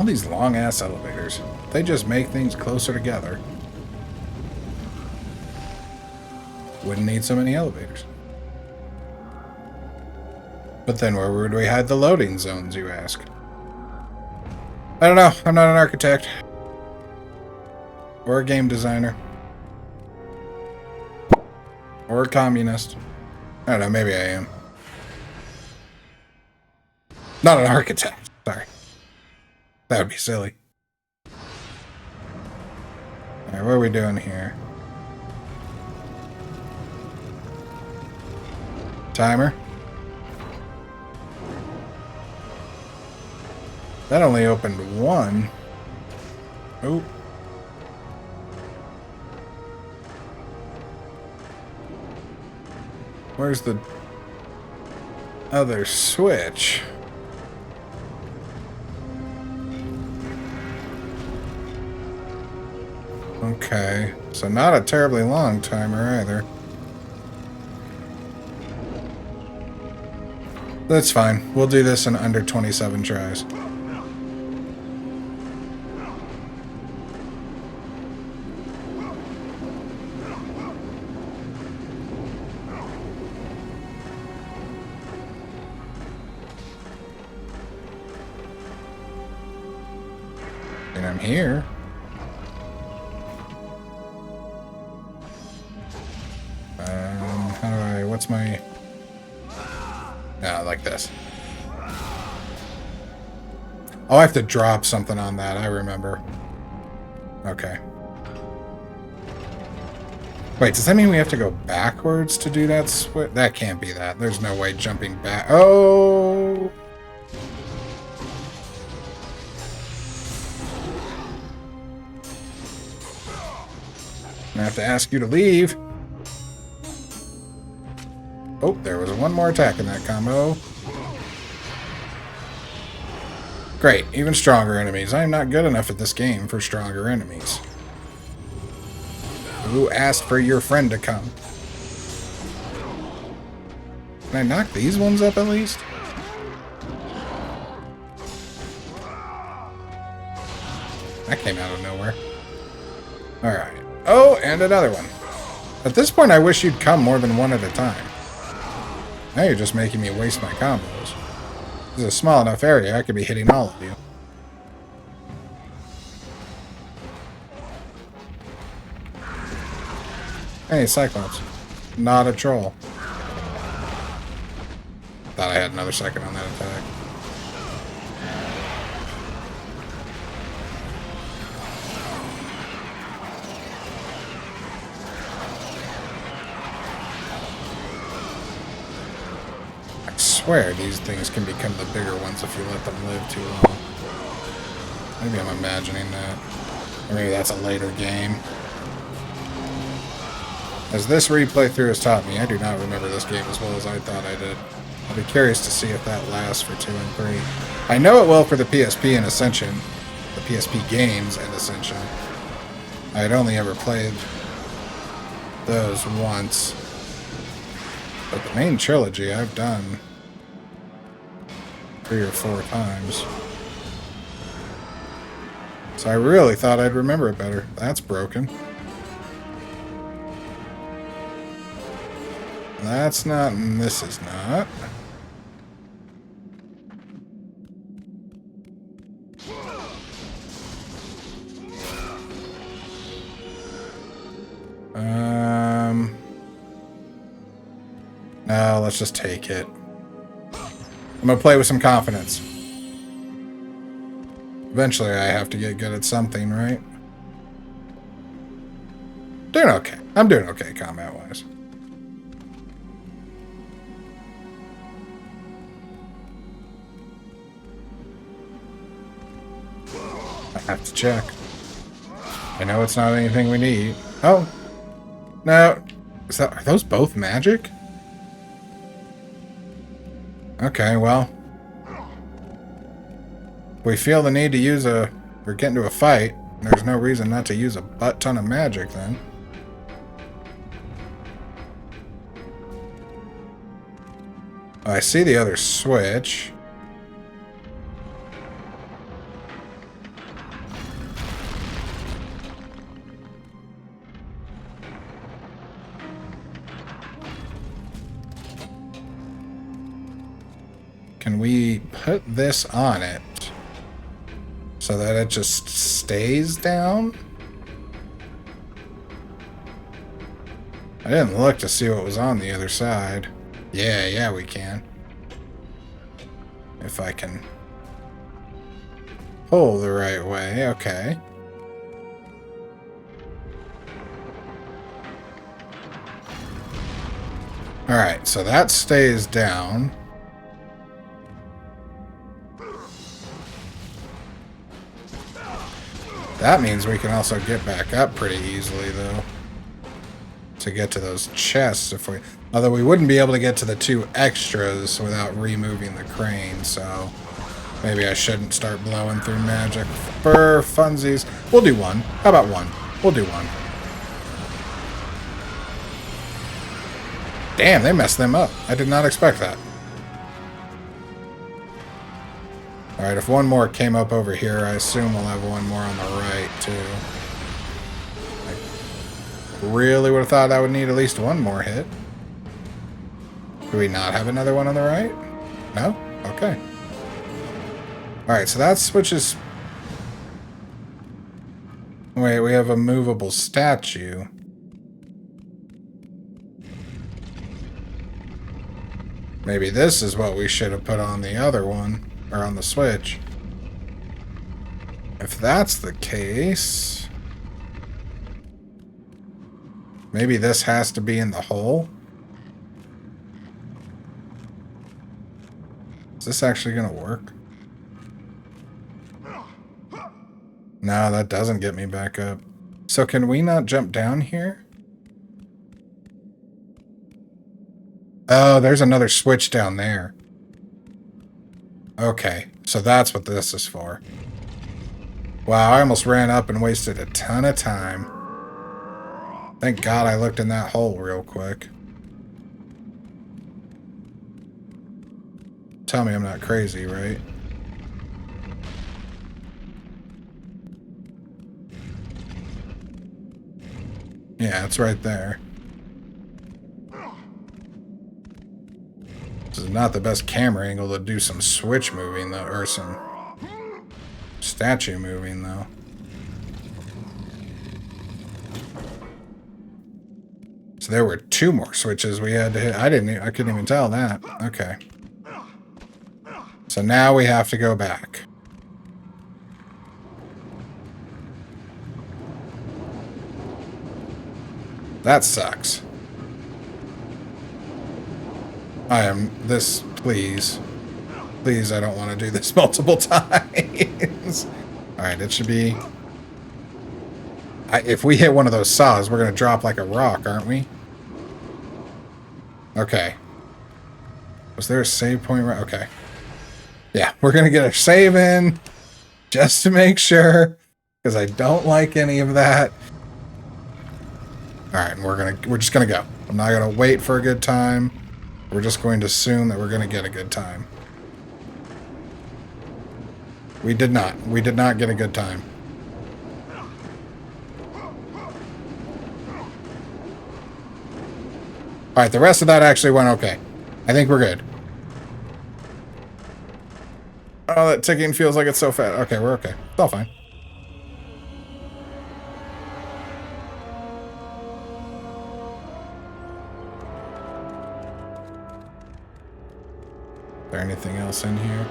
All these long-ass elevators. They just make things closer together. Wouldn't need so many elevators. But then where would we hide the loading zones, you ask? I don't know. I'm not an architect. Or a game designer. Or a communist. I don't know, maybe I am. Not an architect. Sorry. That would be silly. Alright, what are we doing here? Timer. That only opened one. Oh. Where's the other switch? Okay, so not a terribly long timer either. That's fine. We'll do this in under 27 tries. And I'm here. How do I... What's my... like this. Oh, I have to drop something on that, I remember. Okay. Wait, does that mean we have to go backwards to do that switch? That can't be that. There's no way jumping back... Oh! I have to ask you to leave. Oh, there was one more attack in that combo. Great, even stronger enemies. I am not good enough at this game for stronger enemies. Who asked for your friend to come? Can I knock these ones up at least? That came out of nowhere. Alright. Oh, and another one. At this point, I wish you'd come more than one at a time. Now you're just making me waste my combos. This is a small enough area, I could be hitting all of you. Hey, Cyclops. Not a troll. Thought I had another second on that attack. I swear these things can become the bigger ones if you let them live too long. Maybe I'm imagining that. Or maybe that's a later game. As this replay through has taught me, I do not remember this game as well as I thought I did. I'll be curious to see if that lasts for 2 and 3. I know it will for the PSP and Ascension. The PSP games and Ascension. I had only ever played those once. But the main trilogy I've done 3 or 4 times. So I really thought I'd remember it better. That's broken. That's not, and this is not. No, let's just take it. I'm gonna play with some confidence. Eventually I have to get good at something, right? Doing okay. I'm doing okay combat-wise. I have to check. I know it's not anything we need. Oh. No. Are those both magic? Okay, well. If we feel the need to use or get into a fight, there's no reason not to use a butt ton of magic then. Oh, I see the other switch. Can we put this on it so that it just stays down? I didn't look to see what was on the other side. Yeah, we can. If I can pull the right way, okay. Alright, so that stays down. That means we can also get back up pretty easily, though. To get to those chests if we... Although we wouldn't be able to get to the 2 extras without removing the crane, so... Maybe I shouldn't start blowing through magic for funsies. We'll do 1. How about 1? We'll do 1. Damn, they messed them up. I did not expect that. Alright, if 1 more came up over here, I assume we'll have 1 more on the right, too. I really would have thought I would need at least 1 more hit. Do we not have another one on the right? No? Okay. Alright, so that switches... Wait, we have a movable statue. Maybe this is what we should have put on the other one. Or on the switch. If that's the case... Maybe this has to be in the hole? Is this actually going to work? No, that doesn't get me back up. So can we not jump down here? Oh, there's another switch down there. Okay, so that's what this is for. Wow, I almost ran up and wasted a ton of time. Thank God I looked in that hole real quick. Tell me I'm not crazy, right? Yeah, it's right there. This is not the best camera angle to do some switch moving, though, or some statue moving, though. So there were 2 more switches we had to hit. I couldn't even tell that. Okay. So now we have to go back. That sucks. Please. Please, I don't want to do this multiple times. Alright, it should be... if we hit one of those saws, we're going to drop like a rock, aren't we? Okay. Was there a save point? Okay. Yeah, we're going to get a save in just to make sure, because I don't like any of that. Alright, we're just going to go. I'm not going to wait for a good time. We're just going to assume that we're going to get a good time. We did not. We did not get a good time. Alright, the rest of that actually went okay. I think we're good. Oh, that ticking feels like it's so fast. Okay, we're okay. It's all fine. Is there anything else in here?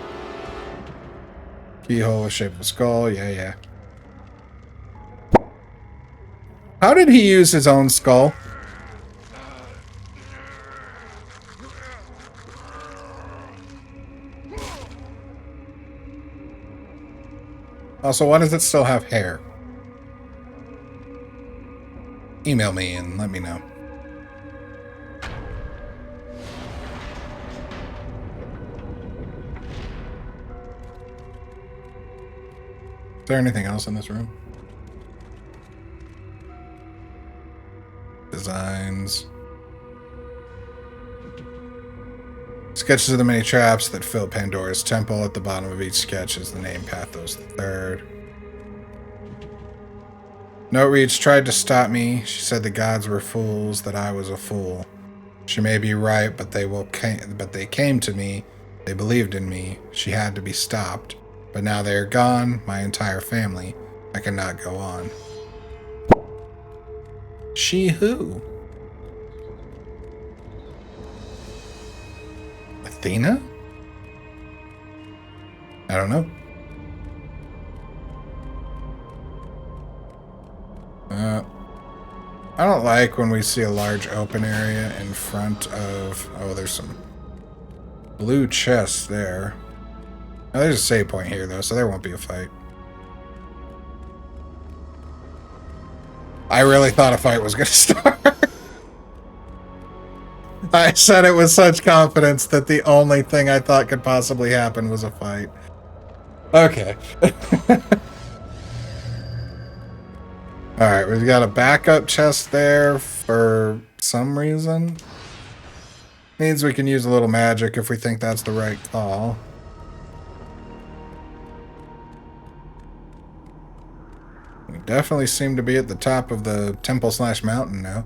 Keyhole with shape of a skull. Yeah. How did he use his own skull? Also, why does it still have hair? Email me and let me know. Is there anything else in this room? Designs. Sketches of the many traps that fill Pandora's temple. At the bottom of each sketch is the name Pathos III. Note reads, tried to stop me. She said the gods were fools, that I was a fool. She may be right, but they came to me They believed in me. She had to be stopped. But now they are gone, my entire family. I cannot go on. She who? Athena? I don't know. I don't like when we see a large open area in front of... Oh, there's some blue chests there. Oh, there's a save point here, though, so there won't be a fight. I really thought a fight was going to start. I said it with such confidence that the only thing I thought could possibly happen was a fight. Okay. Alright, we've got a backup chest there for some reason. Means we can use a little magic if we think that's the right call. We definitely seem to be at the top of the temple/mountain now.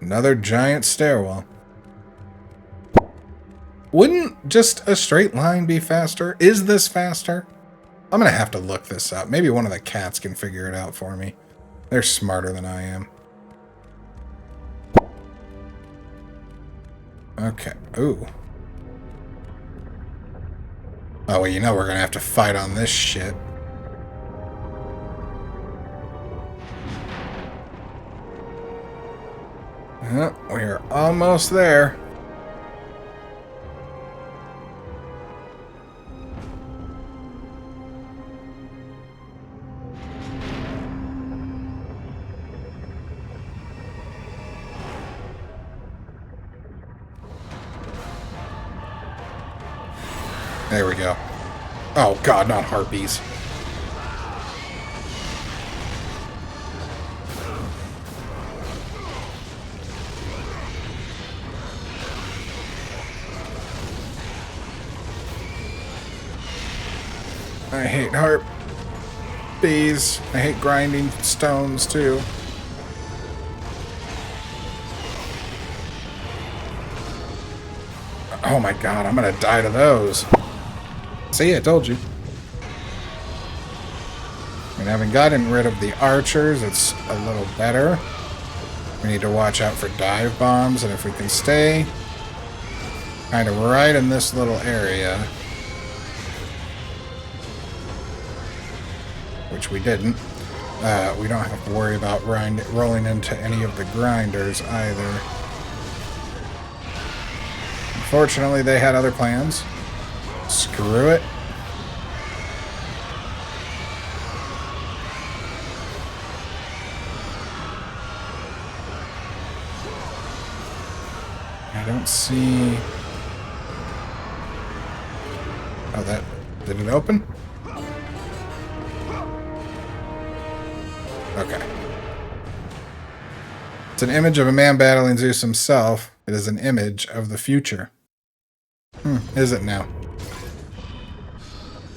Another giant stairwell. Wouldn't just a straight line be faster? Is this faster? I'm gonna have to look this up. Maybe one of the cats can figure it out for me. They're smarter than I am. Okay. Ooh. Oh, well, you know we're gonna have to fight on this shit. We're almost there. There we go. Oh god, not harpies. I hate harpies. I hate grinding stones too. Oh my god, I'm gonna die to those. See, I told you. I mean, having gotten rid of the archers, it's a little better. We need to watch out for dive bombs, and if we can stay kind of right in this little area, which we didn't, we don't have to worry about rolling into any of the grinders either. Unfortunately, they had other plans. Screw it. I don't see... Oh, that... Did it open? Okay. It's an image of a man battling Zeus himself. It is an image of the future. Is it now?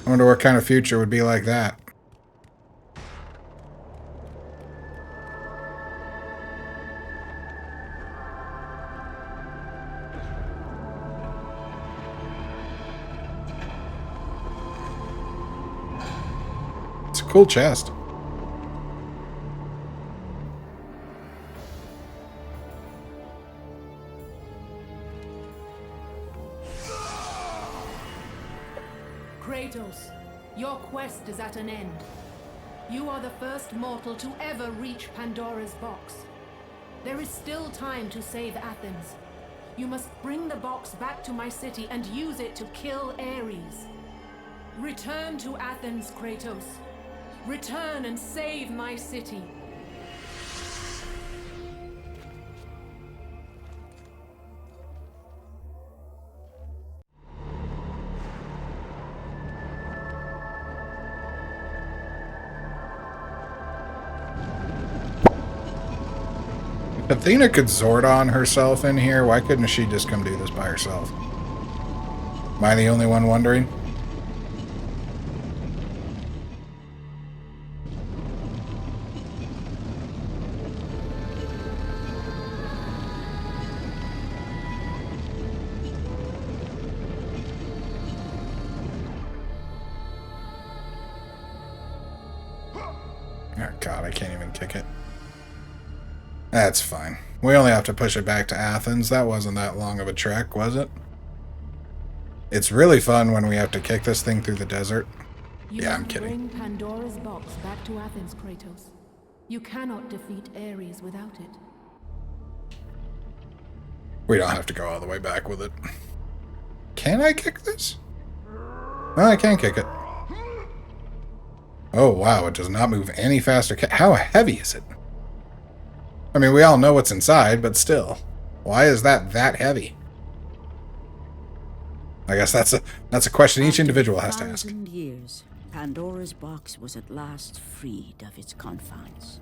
I wonder what kind of future would be like that. It's a cool chest. Kratos, your quest is at an end. You are the first mortal to ever reach Pandora's box. There is still time to save Athens. You must bring the box back to my city and use it to kill Ares. Return to Athens, Kratos. Return and save my city. If Athena could Zordon herself in here, why couldn't she just come do this by herself? Am I the only one wondering? Oh god, I can't even kick it. That's fine. We only have to push it back to Athens. That wasn't that long of a trek, was it? It's really fun when we have to kick this thing through the desert. Yeah, I'm kidding. Bring Pandora's box back to Athens, Kratos. You cannot defeat Ares without it. We don't have to go all the way back with it. Can I kick this? Oh, I can kick it. Oh, wow, it does not move any faster. How heavy is it? I mean, we all know what's inside, but still. Why is that heavy? I guess that's a question each individual has to ask. After 1,000 years, Pandora's box was at last freed of its confines.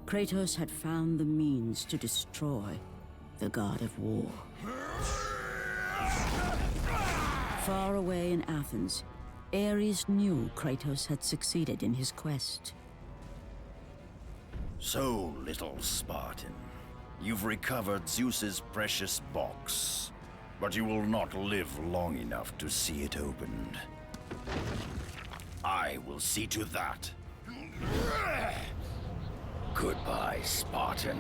Kratos had found the means to destroy the god of war. Far away in Athens, Ares knew Kratos had succeeded in his quest. So, little Spartan, you've recovered Zeus's precious box, but you will not live long enough to see it opened. I will see to that. Goodbye, Spartan.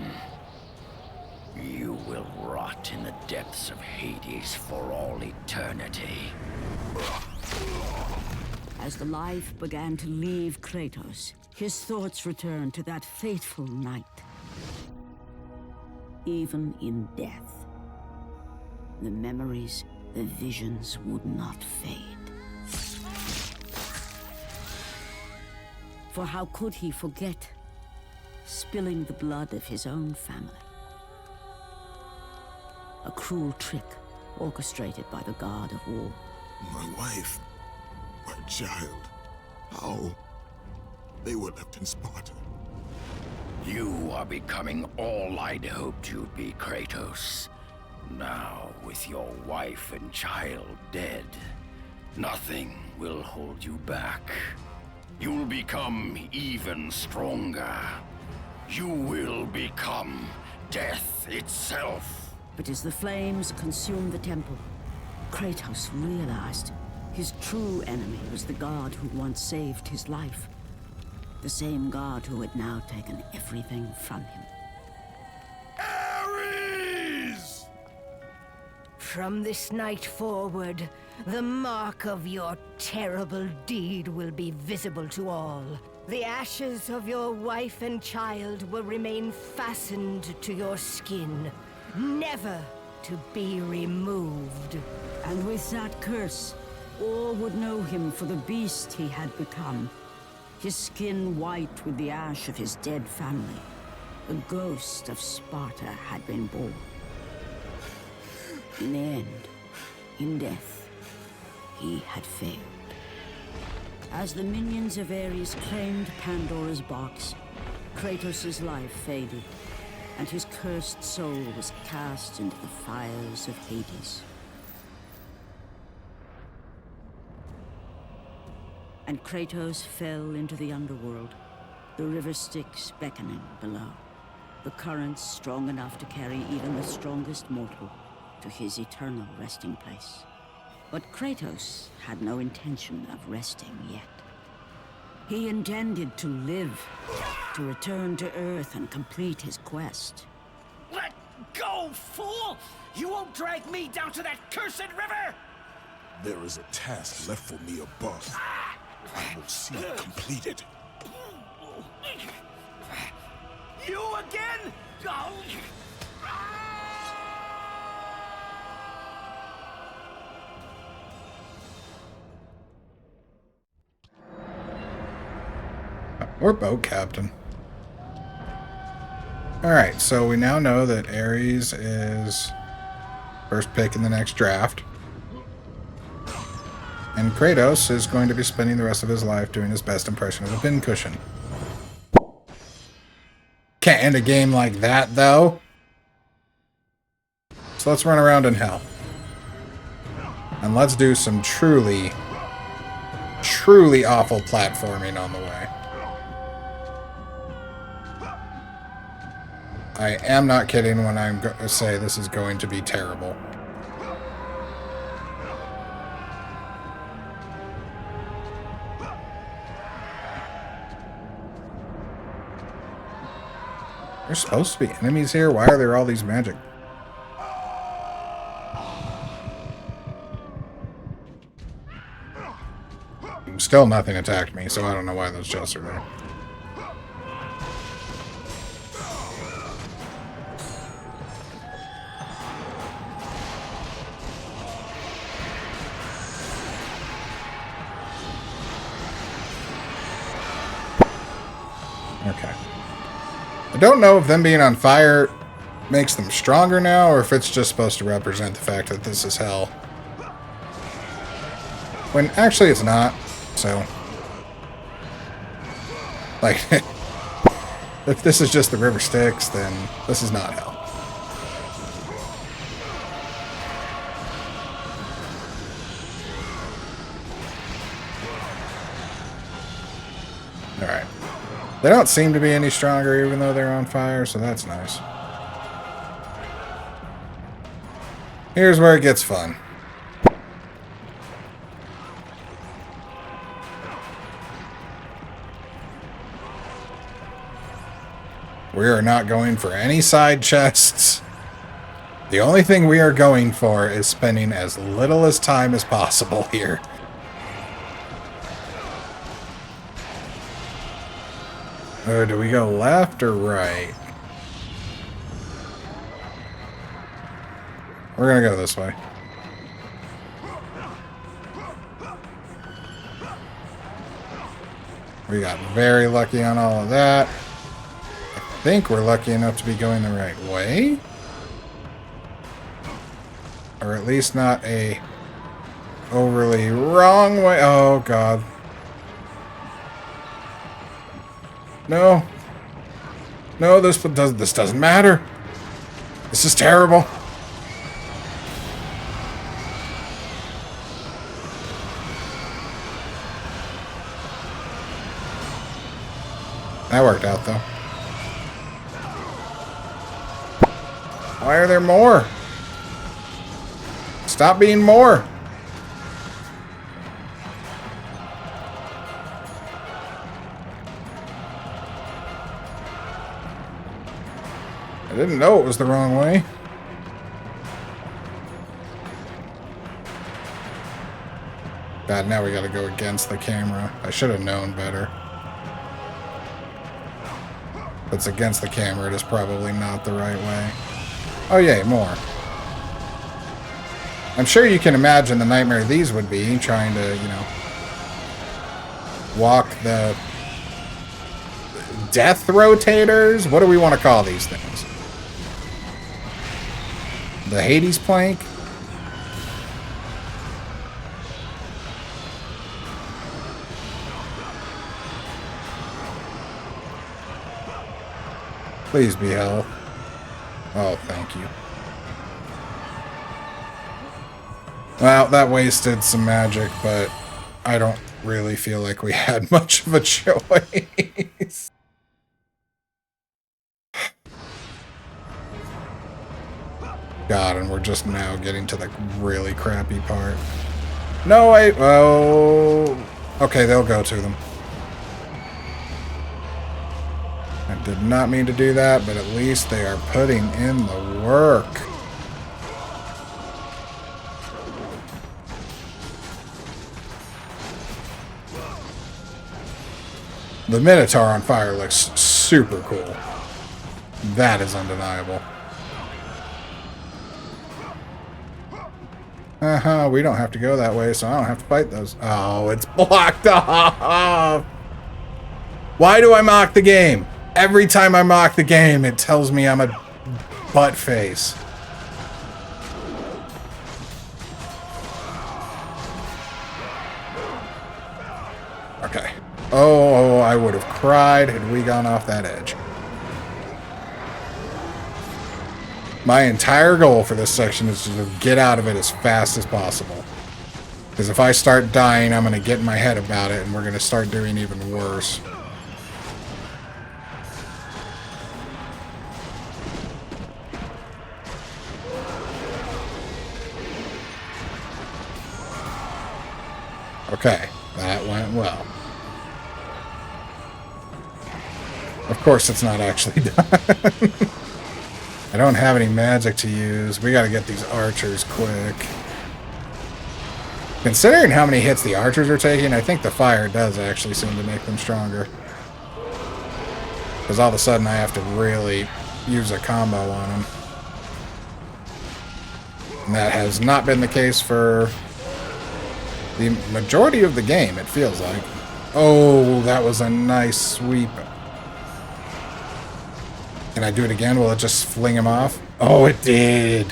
You will rot in the depths of Hades for all eternity. As the life began to leave Kratos, his thoughts returned to that fateful night. Even in death, the memories, the visions would not fade. For how could he forget spilling the blood of his own family? A cruel trick orchestrated by the god of war. My wife, my child, how? They were left in Sparta. You are becoming all I'd hoped you'd be, Kratos. Now, with your wife and child dead, nothing will hold you back. You'll become even stronger. You will become death itself. But as the flames consumed the temple, Kratos realized his true enemy was the god who once saved his life. The same god who had now taken everything from him. Ares! From this night forward, the mark of your terrible deed will be visible to all. The ashes of your wife and child will remain fastened to your skin, never to be removed. And with that curse, all would know him for the beast he had become. His skin white with the ash of his dead family. The ghost of Sparta had been born. In the end, in death, he had failed. As the minions of Ares claimed Pandora's box, Kratos' life faded, and his cursed soul was cast into the fires of Hades. And Kratos fell into the underworld, the river Styx beckoning below, the currents strong enough to carry even the strongest mortal to his eternal resting place. But Kratos had no intention of resting yet. He intended to live, to return to Earth and complete his quest. Let go, fool! You won't drag me down to that cursed river! There is a task left for me above. I will see it completed. You again? Oh. Or boat captain. Alright, so we now know that Ares is first pick in the next draft. And Kratos is going to be spending the rest of his life doing his best impression of a pincushion. Can't end a game like that, though. So let's run around in hell. And let's do some truly, truly awful platforming on the way. I am not kidding when I say this is going to be terrible. There's supposed to be enemies here. Why are there all these magic? Still nothing attacked me, so I don't know why those chests are there. Okay. I don't know if them being on fire makes them stronger now, or if it's just supposed to represent the fact that this is hell. When actually it's not, so... Like, if this is just the River Styx, then this is not hell. Alright. They don't seem to be any stronger even though they're on fire, so that's nice. Here's where it gets fun. We are not going for any side chests. The only thing we are going for is spending as little as time as possible here. Do we go left or right? We're gonna go this way. We got very lucky on all of that. I think we're lucky enough to be going the right way. Or at least not a overly wrong way. Oh, God. No. No, this doesn't matter. This is terrible. That worked out, though. Why are there more? Stop being more. I didn't know it was the wrong way. God, now we gotta go against the camera. I should have known better. If it's against the camera, it is probably not the right way. Oh yay, more. I'm sure you can imagine the nightmare these would be, trying to, you know, walk the death rotators? What do we want to call these things? The Hades plank? Please be hell. Oh, thank you. Well, that wasted some magic, but I don't really feel like we had much of a choice. God, and we're just now getting to the really crappy part. No, wait. Oh. Okay, they'll go to them. I did not mean to do that, but at least they are putting in the work. The Minotaur on fire looks super cool. That is undeniable. We don't have to go that way, so I don't have to fight those. Oh, it's blocked off! Why do I mock the game? Every time I mock the game, it tells me I'm a butt face. Okay. Oh, I would have cried had we gone off that edge. My entire goal for this section is to get out of it as fast as possible. Because if I start dying, I'm going to get in my head about it, and we're going to start doing even worse. Okay, that went well. Of course it's not actually done. I don't have any magic to use. We gotta get these archers quick. Considering how many hits the archers are taking, I think the fire does actually seem to make them stronger. Because all of a sudden I have to really use a combo on them. And that has not been the case for the majority of the game, it feels like. Oh, that was a nice sweep. Can I do it again? Will it just fling him off? Oh, it did.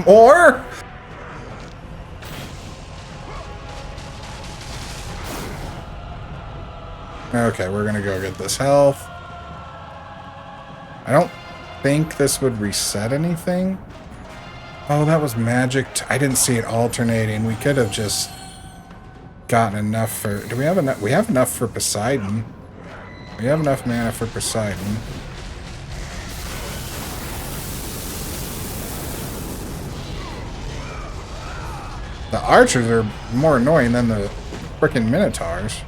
More? Okay, we're gonna go get this health. I don't think this would reset anything. Oh, that was magic. I didn't see it alternating. We could have just gotten enough for... Do we have enough? We have enough for Poseidon. We have enough mana for Poseidon. The archers are more annoying than the frickin' minotaurs.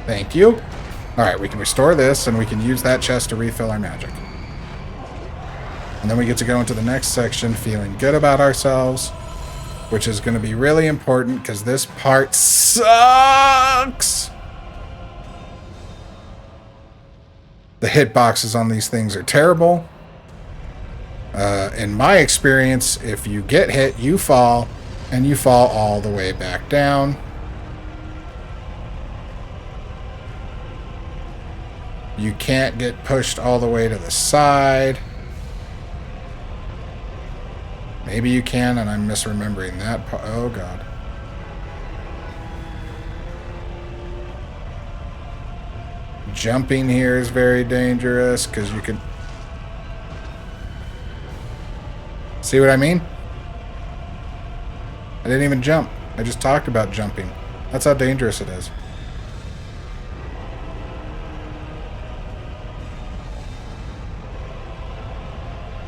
Thank you. Alright, we can restore this, and we can use that chest to refill our magic. And then we get to go into the next section feeling good about ourselves, which is going to be really important, because this part sucks! The hitboxes on these things are terrible. In my experience, if you get hit, you fall, and you fall all the way back down. You can't get pushed all the way to the side. Maybe you can, and I'm misremembering that part. Oh, God. Jumping here is very dangerous, because you can... See what I mean? I didn't even jump. I just talked about jumping. That's how dangerous it is.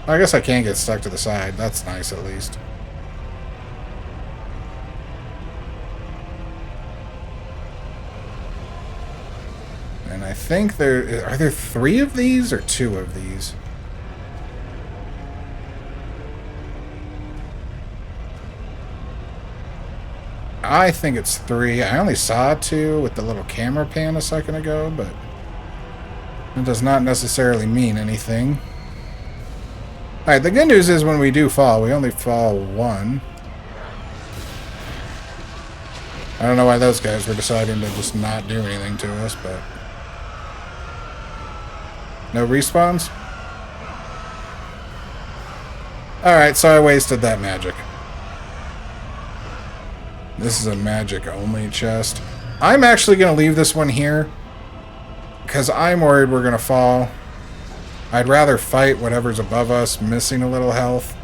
I guess I can't get stuck to the side. That's nice, at least. And I think there... Are there 3 of these or 2 of these? I think it's 3. I only saw 2 with the little camera pan a second ago, but... It does not necessarily mean anything. Alright, the good news is when we do fall, we only fall 1. I don't know why those guys were deciding to just not do anything to us, but... No respawns? Alright, so I wasted that magic. This is a magic-only chest. I'm actually going to leave this one here, because I'm worried we're going to fall. I'd rather fight whatever's above us, missing a little health,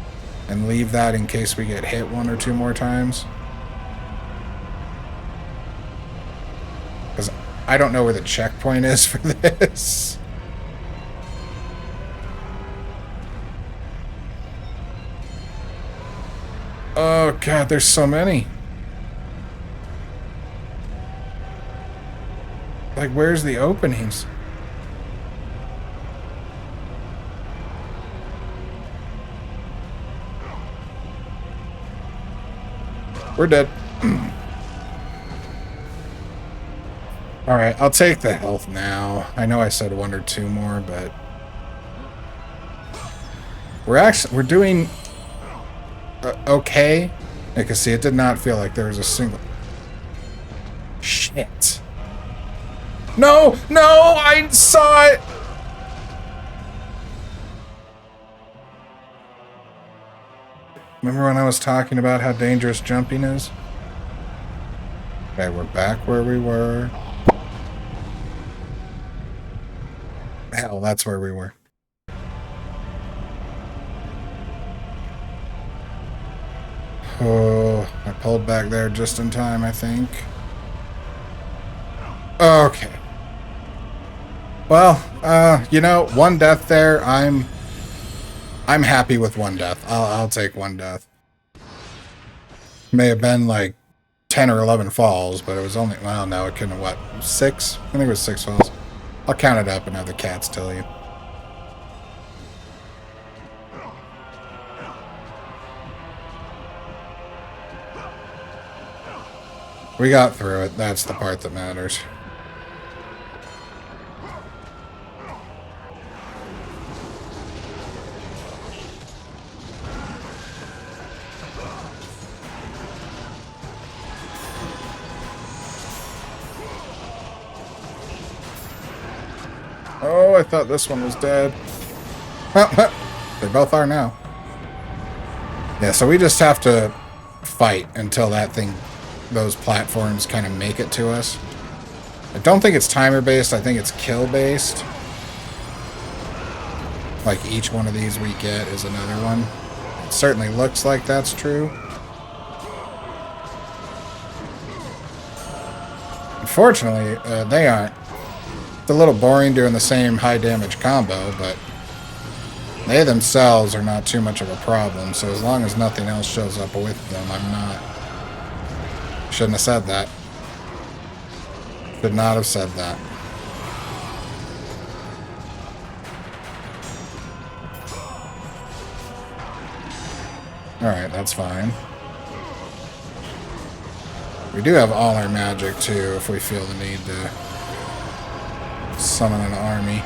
and leave that in case we get hit 1 or 2 more times. Because I don't know where the checkpoint is for this. Oh, God, there's so many. Like, where's the openings? We're dead. Alright, I'll take the health now. I know I said 1 or 2 more, but... We're doing... okay. You can see, it did not feel like there was a single... Shit. No! No! I saw it! Remember when I was talking about how dangerous jumping is? Okay, we're back where we were. Hell, that's where we were. Oh, I pulled back there just in time, I think. Okay. Well, you know, one death there. I'm happy with one death. I'll take one death. May have been like 10 or 11 falls, but it was only, well, no, it couldn't have, what, 6? I think it was 6 falls. I'll count it up and have the cats tell you. We got through it. That's the part that matters. Oh, I thought this one was dead. They both are now. Yeah, so we just have to fight until that thing, those platforms kind of make it to us. I don't think it's timer-based. I think it's kill-based. Like each one of these we get is another one. It certainly looks like that's true. Unfortunately, they aren't. It's a little boring doing the same high damage combo, but they themselves are not too much of a problem, so as long as nothing else shows up with them, I'm not... Shouldn't have said that. Should not have said that. Alright, that's fine. We do have all our magic, too, if we feel the need to summon an army.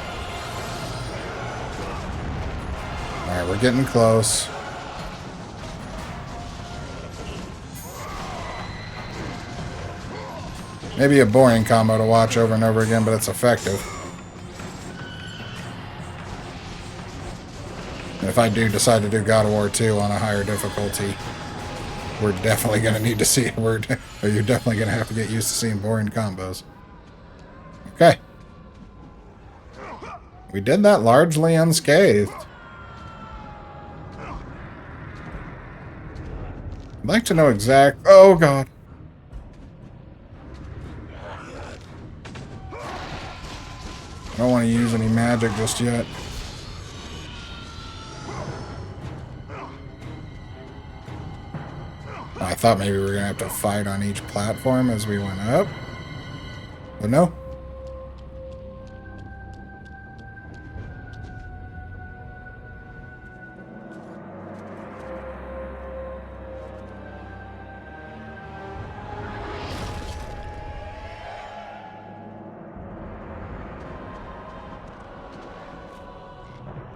Alright, we're getting close. Maybe a boring combo to watch over and over again, but it's effective. And if I do decide to do God of War 2 on a higher difficulty, we're definitely going to need to see... or you're definitely going to have to get used to seeing boring combos. Okay. We did that largely unscathed. I'd like to know exact... Oh, God. I don't want to use any magic just yet. I thought maybe we were going to have to fight on each platform as we went up. But no.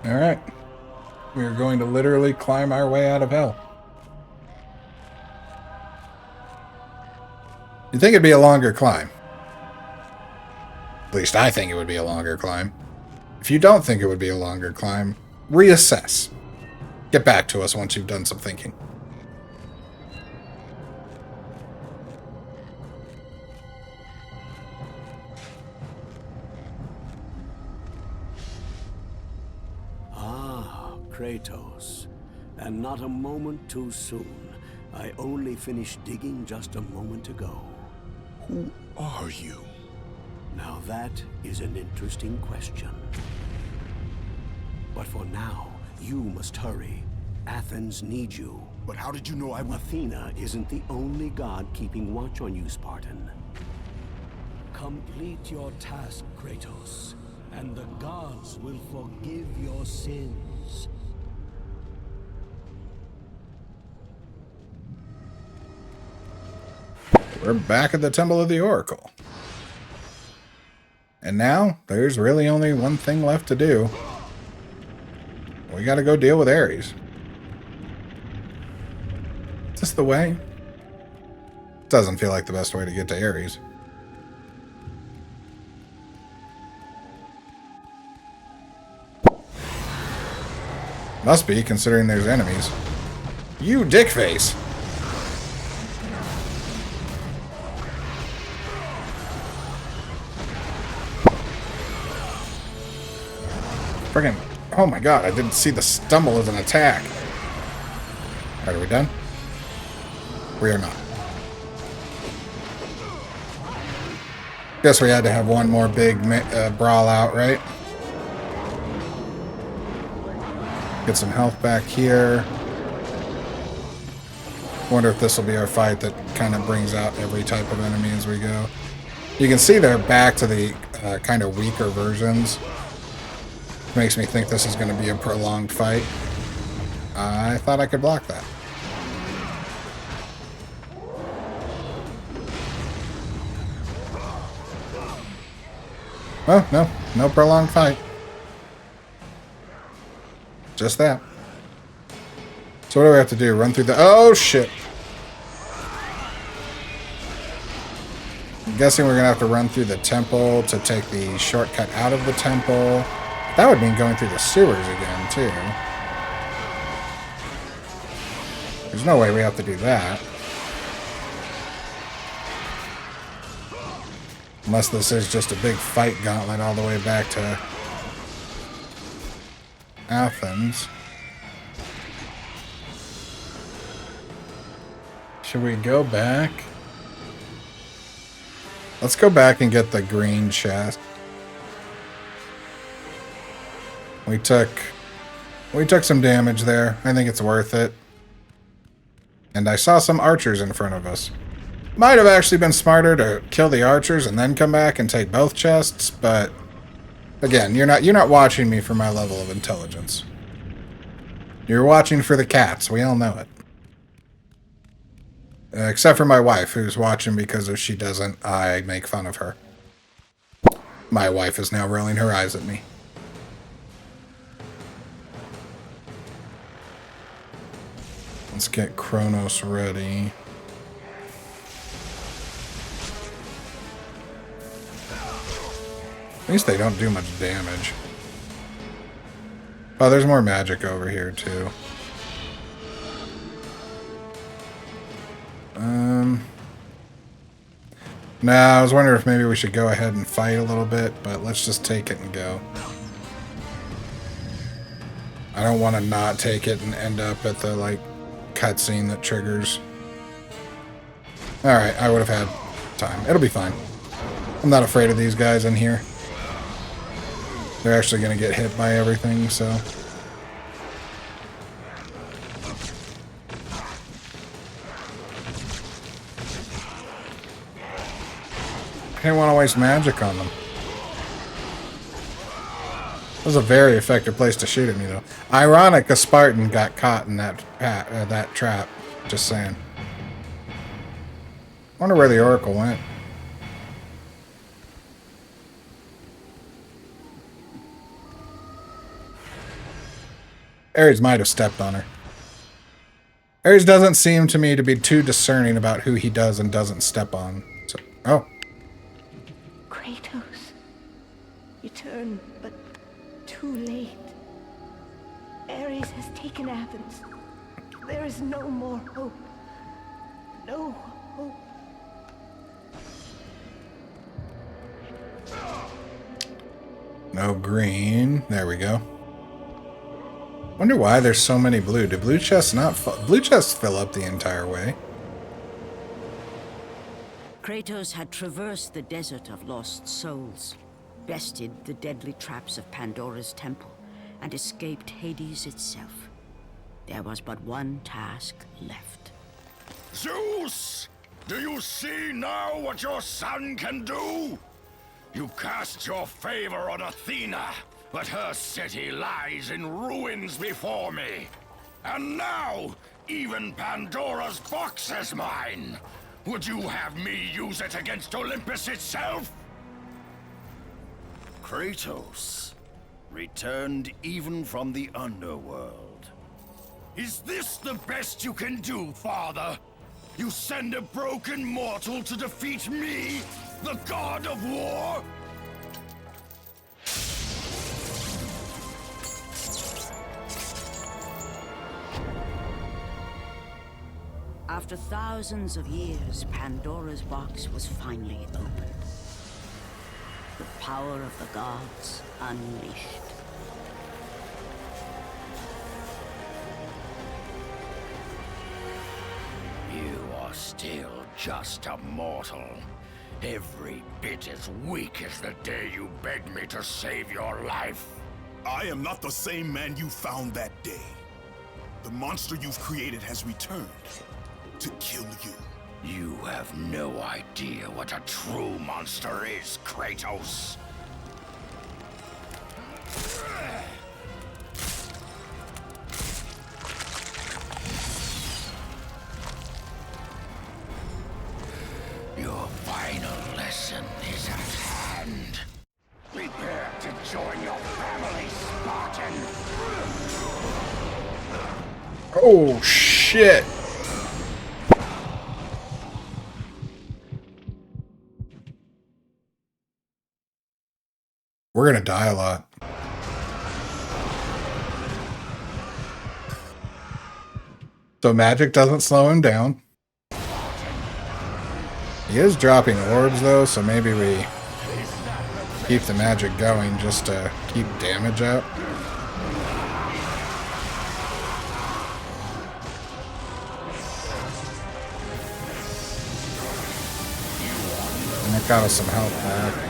Alright. We are going to literally climb our way out of hell. You'd think it'd be a longer climb. At least I think it would be a longer climb. If you don't think it would be a longer climb, reassess. Get back to us once you've done some thinking. Kratos, and not a moment too soon. I only finished digging just a moment ago. Who are you? Now that is an interesting question. But for now, you must hurry. Athens needs you. But how did you know I would... Athena isn't the only god keeping watch on you, Spartan. Complete your task, Kratos, and the gods will forgive your sins. We're back at the Temple of the Oracle. And now, there's really only one thing left to do. We gotta go deal with Ares. Is this the way? Doesn't feel like the best way to get to Ares. Must be, considering there's enemies. You dickface! Friggin', oh my god, I didn't see the stumble as an attack. Alright, are we done? We are not. Guess we had to have one more big brawl out, right? Get some health back here. Wonder if this will be our fight that kind of brings out every type of enemy as we go. You can see they're back to the kind of weaker versions. Makes me think this is going to be a prolonged fight. I thought I could block that. Oh, no prolonged fight. Just that. So what do we have to do? Run through the... Oh, shit. I'm guessing we're going to have to run through the temple to take the shortcut out of the temple. That would mean going through the sewers again, too. There's no way we have to do that. Unless this is just a big fight gauntlet all the way back to Athens. Should we go back? Let's go back and get the green chest. We took some damage there. I think it's worth it. And I saw some archers in front of us. Might have actually been smarter to kill the archers and then come back and take both chests, but again, you're not watching me for my level of intelligence. You're watching for the cats. We all know it. Except for my wife, who's watching because if she doesn't, I make fun of her. My wife is now rolling her eyes at me. Let's get Kronos ready. At least they don't do much damage. Oh, there's more magic over here, too. Nah, I was wondering if maybe we should go ahead and fight a little bit, but let's just take it and go. I don't want to not take it and end up at the, like, cutscene that triggers. Alright, I would have had time. It'll be fine. I'm not afraid of these guys in here. They're actually going to get hit by everything, so... I didn't want to waste magic on them. That was a very effective place to shoot at me, though. Ironic, a Spartan got caught in that trap. Just saying. Wonder where the Oracle went. Ares might have stepped on her. Ares doesn't seem to me to be too discerning about who he does and doesn't step on. So, oh. Kratos, return, but too late. Ares has taken Athens. There is no more hope. No hope. No green. There we go. Wonder why there's so many blue. Do blue chests not blue chests fill up the entire way? Kratos had traversed the desert of lost souls, bested the deadly traps of Pandora's temple, and escaped Hades itself. There was but one task left. Zeus! Do you see now what your son can do? You cast your favor on Athena, but her city lies in ruins before me. And now, even Pandora's box is mine. Would you have me use it against Olympus itself? Kratos, returned even from the underworld. Is this the best you can do, Father? You send a broken mortal to defeat me, the god of war? After thousands of years, Pandora's box was finally opened. The power of the gods unleashed. You are still just a mortal. Every bit as weak as the day you begged me to save your life. I am not the same man you found that day. The monster you've created has returned to kill you. You have no idea what a true monster is, Kratos. Your final lesson is at hand. Prepare to join your family, Spartan. Oh, shit. We're gonna die a lot. So magic doesn't slow him down. He is dropping orbs though, so maybe we keep the magic going just to keep damage up. And that got us some health back.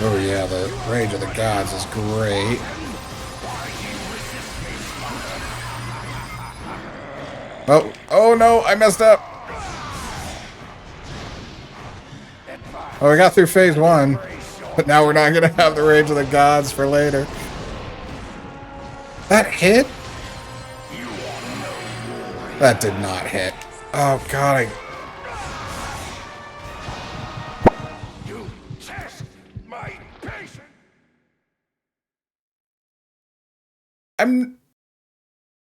Oh yeah, the Rage of the Gods is great. Oh, oh no, I messed up. Oh, we got through phase 1, but now we're not gonna have the Rage of the Gods for later. That hit? That did not hit. Oh god,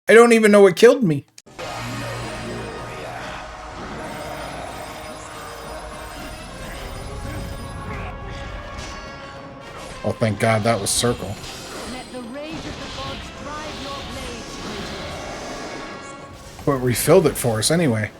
I don't even know what killed me. Oh, thank God that was circle. Let the rage of the gods drive your blades. But refilled it for us anyway.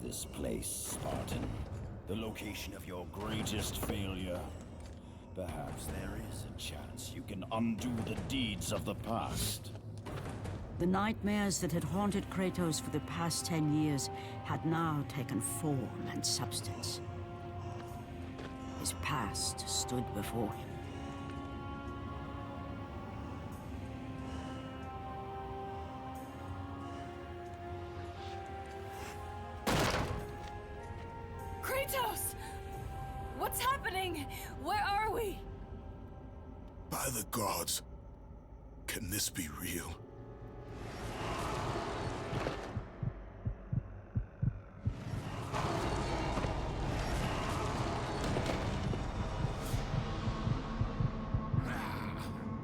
This place, Spartan. The location of your greatest failure. Perhaps there is a chance you can undo the deeds of the past. The nightmares that had haunted Kratos for the past 10 years had now taken form and substance. His past stood before him. Kratos! What's happening? Where are we? By the gods, can this be real?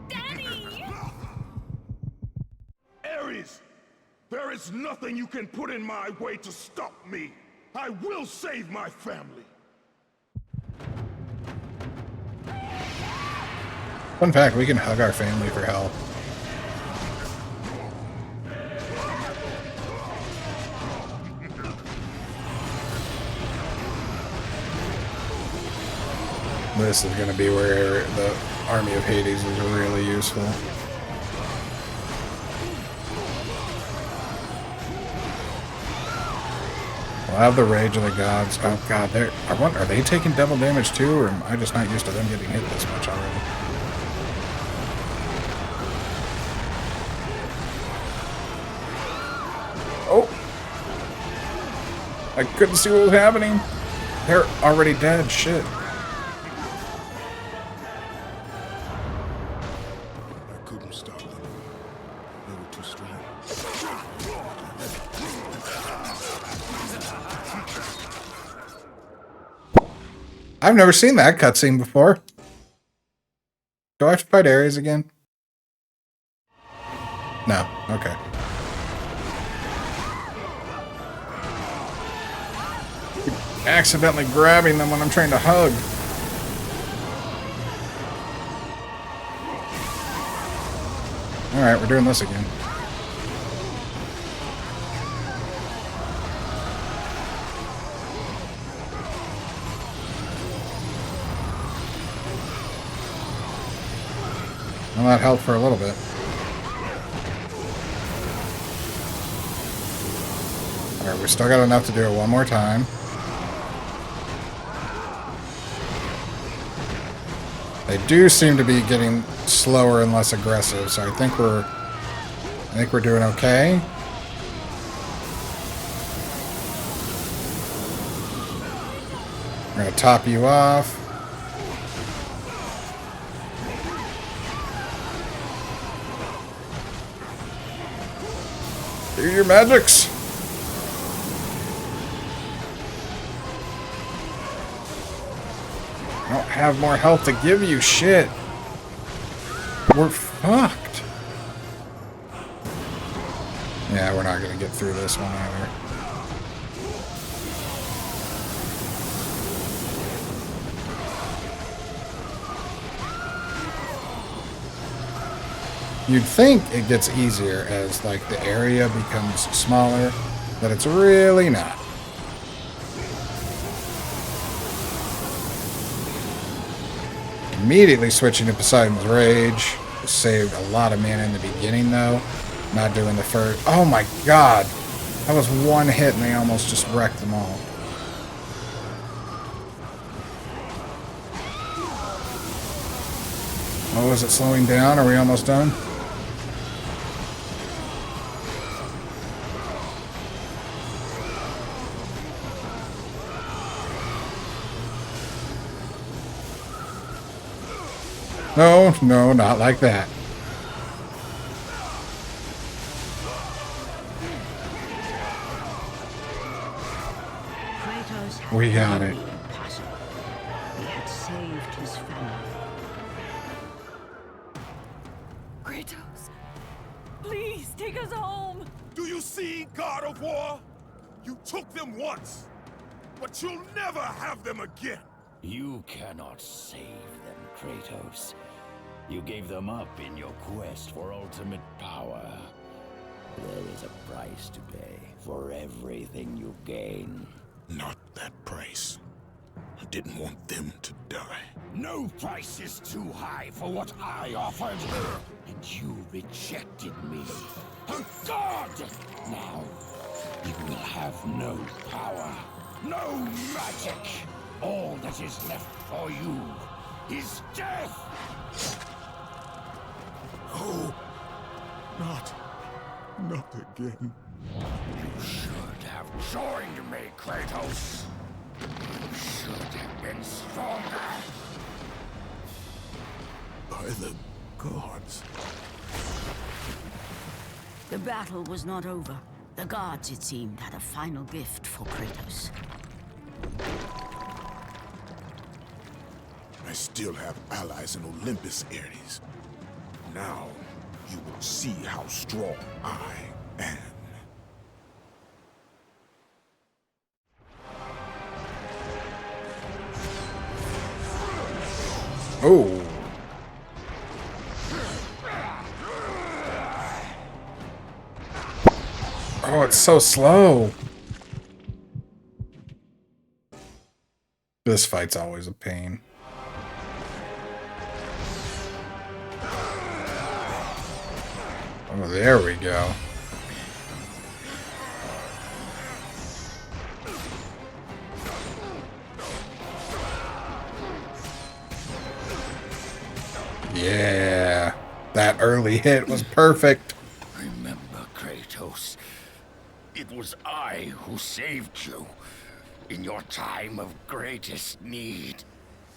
Daddy! Ares! There is nothing you can put in my way to stop me! I will save my family! Fun fact, we can hug our family for help. This is going to be where the Army of Hades is really useful. We'll have the Rage of the Gods. Oh god, are they taking double damage too, or am I just not used to them getting hit this much already? Oh! I couldn't see what was happening. They're already dead, shit. I couldn't stop them. They were too strong. I've never seen that cutscene before. Do I have to fight Ares again? No. Okay. Accidentally grabbing them when I'm trying to hug. Alright, we're doing this again. Well, that helped for a little bit. Alright, we still got enough to do it one more time. They do seem to be getting slower and less aggressive, so I think we're doing okay. We're gonna top you off. Do your magics. I don't have more health to give you, shit. We're fucked. Yeah, we're not gonna get through this one either. You'd think it gets easier as, like, the area becomes smaller, but it's really not. Immediately switching to Poseidon's Rage. Saved a lot of mana in the beginning, though. Not doing the first... Oh my god! That was one hit and they almost just wrecked them all. Oh, is it slowing down? Are we almost done? No, no, not like that. We got it. He had saved his family. Kratos, please take us home. Do you see, God of War? You took them once, but you'll never have them again. You cannot save them, Kratos. You gave them up in your quest for ultimate power. There is a price to pay for everything you gain. Not that price. I didn't want them to die. No price is too high for what I offered. And you rejected me. A god! Now, you will have no power, no magic. All that is left for you is death! Oh, not again. You should have joined me, Kratos. You should have been stronger. By the gods. The battle was not over. The gods, it seemed, had a final gift for Kratos. I still have allies in Olympus, Ares. Now, you will see how strong I am. Oh. Oh, it's so slow. This fight's always a pain. Oh, there we go. Yeah, that early hit was perfect. Remember, Kratos, it was I who saved you in your time of greatest need.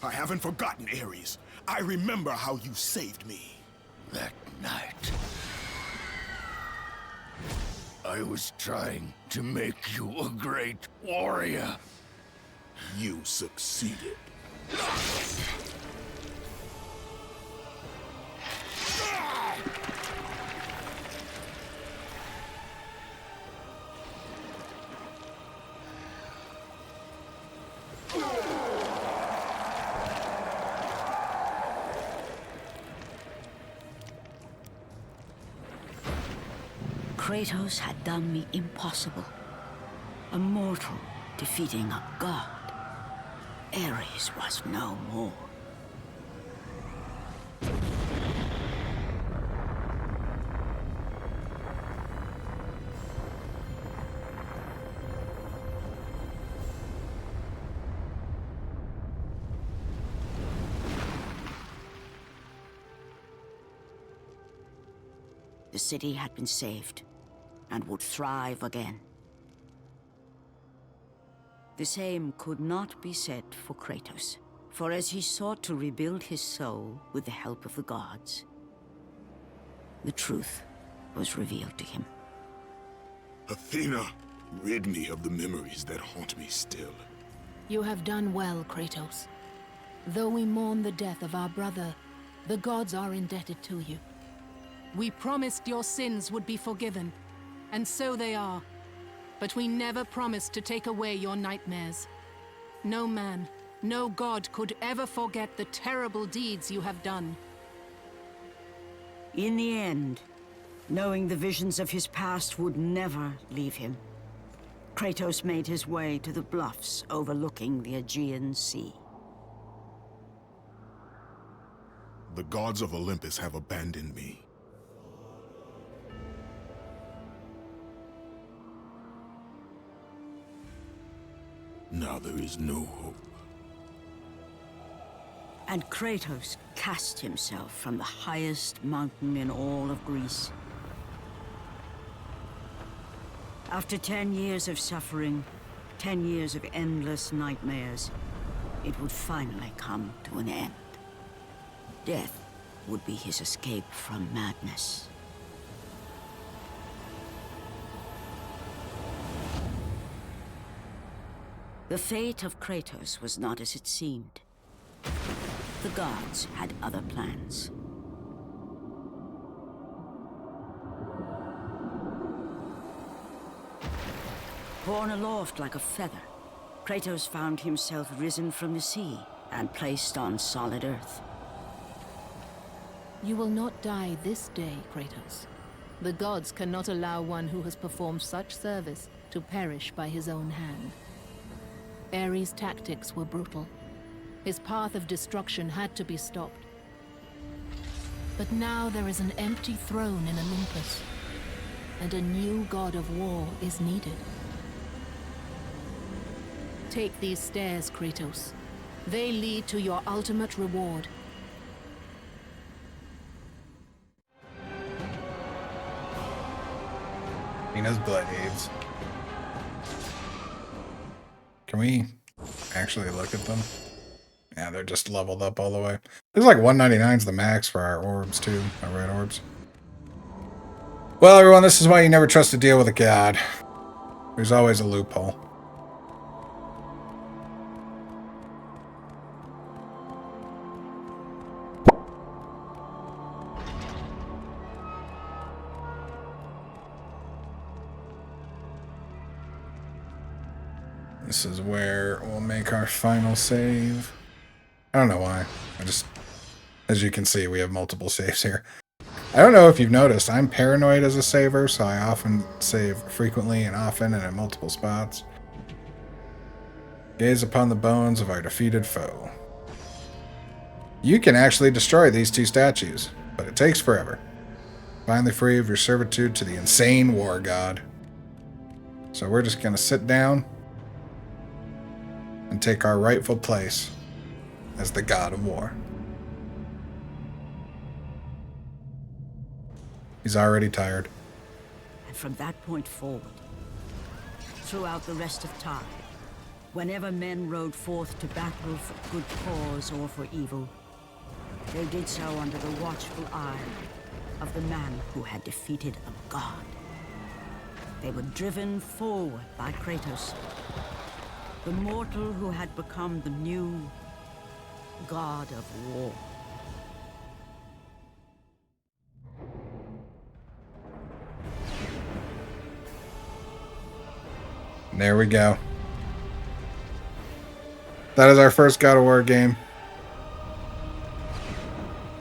I haven't forgotten, Ares. I remember how you saved me. That night, I was trying to make you a great warrior. You succeeded. Kratos had done the impossible. A mortal defeating a god. Ares was no more. The city had been saved, and would thrive again. The same could not be said for Kratos, for as he sought to rebuild his soul with the help of the gods, the truth was revealed to him. Athena, rid me of the memories that haunt me still. You have done well, Kratos. Though we mourn the death of our brother, the gods are indebted to you. We promised your sins would be forgiven, and so they are. But we never promised to take away your nightmares. No man, no god could ever forget the terrible deeds you have done. In the end, knowing the visions of his past would never leave him, Kratos made his way to the bluffs overlooking the Aegean Sea. The gods of Olympus have abandoned me. Now there is no hope. And Kratos cast himself from the highest mountain in all of Greece. After 10 years of suffering, 10 years of endless nightmares, it would finally come to an end. Death would be his escape from madness. The fate of Kratos was not as it seemed. The gods had other plans. Borne aloft like a feather, Kratos found himself risen from the sea and placed on solid earth. You will not die this day, Kratos. The gods cannot allow one who has performed such service to perish by his own hand. Ares' tactics were brutal. His path of destruction had to be stopped. But now there is an empty throne in Olympus, and a new god of war is needed. Take these stairs, Kratos. They lead to your ultimate reward. Athena's blades. Can we actually look at them? Yeah, they're just leveled up all the way. Looks like 199 is the max for our orbs, too. Our red orbs. Well, everyone, this is why you never trust a deal with a god. There's always a loophole. This is where we'll make our final save. I don't know why. As you can see, we have multiple saves here. I don't know if you've noticed, I'm paranoid as a saver, so I often save frequently and often and in multiple spots. Gaze upon the bones of our defeated foe. You can actually destroy these two statues, but it takes forever. Finally free of your servitude to the insane war god. So we're just going to sit down and take our rightful place as the god of war. He's already tired. And from that point forward, throughout the rest of time, whenever men rode forth to battle for good cause or for evil, they did so under the watchful eye of the man who had defeated a god. They were driven forward by Kratos, the mortal who had become the new god of war. There we go. That is our first God of War game.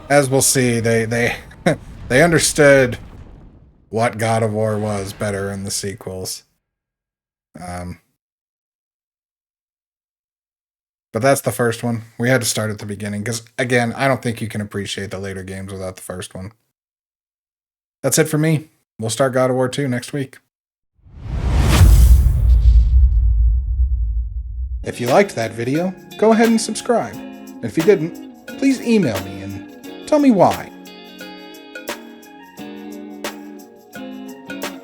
As we'll see, they understood what God of War was better in the sequels. But that's the first one. We had to start at the beginning because, again, I don't think you can appreciate the later games without the first one. That's it for me. We'll start God of War 2 next week. If you liked that video, go ahead and subscribe. If you didn't, please email me and tell me why.